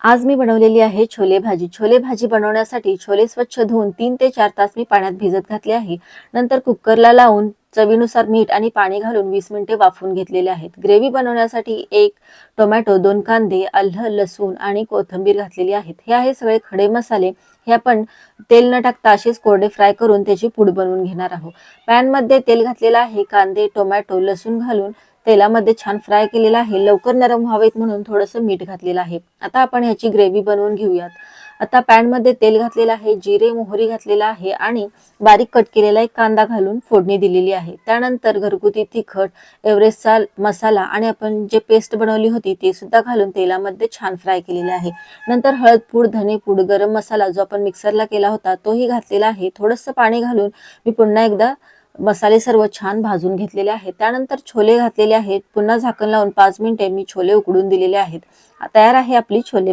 आज मी बनवलेली आहे छोले भाजी. छोले भाजी बनवण्यासाठी छोले स्वच्छ धुवून 3 ते 4 तास मी पाण्यात भिजत घातले आहे. नंतर कुकरला लावून चवीनुसार मीठ आणि पाणी घालून 20 मिनिटे वाफवून घेतलेले आहेत. ग्रेव्ही बनवण्यासाठी 1 टोमॅटो, 2 कांदे, आलं, लसूण आणि कोथिंबीर घातलेली आहेत. हे आहे सगळे खडे मसाले. हे आपण तेल न टाकता असेच कोरडे फ्राय करून त्याची पूड बनवून घेणार आहोत. पॅनमध्ये तेल घातलेलं आहे. कांदे, टोमॅटो, लसूण घालून तेलामध्ये छान फ्राय केलेला आहे. लवकर नरम व्हावेत म्हणून थोडंसं मीठ घातलेलं आहे. आता आपण ह्याची ग्रेव्ही बनवून घेऊयात. आता पॅनमध्ये तेल घातलेलं आहे, जिरे, मोहरी घातलेला आहे आणि बारीक कट केलेला एक कांदा घालून फोडणी दिलेली आहे. त्यानंतर घरगुती तिखट, एव्हरेस्टचा मसाला आणि आपण जे पेस्ट बनवली होती ती सुद्धा घालून तेलामध्ये छान फ्राय केलेले आहे. नंतर हळद पूड, धने पूड, गरम मसाला जो आपण मिक्सरला केला होता तोही घातलेला आहे. थोडंसं पाणी घालून मी पुन्हा एकदा मसाले सर्व छान भाजून घेतलेले आहेत. त्यानंतर छोले घातलेले आहेत. पुन्हा झाकण लावून 5 मिनिटे मी छोले उकडून दिलेले आहेत. तयार आहे आपली छोले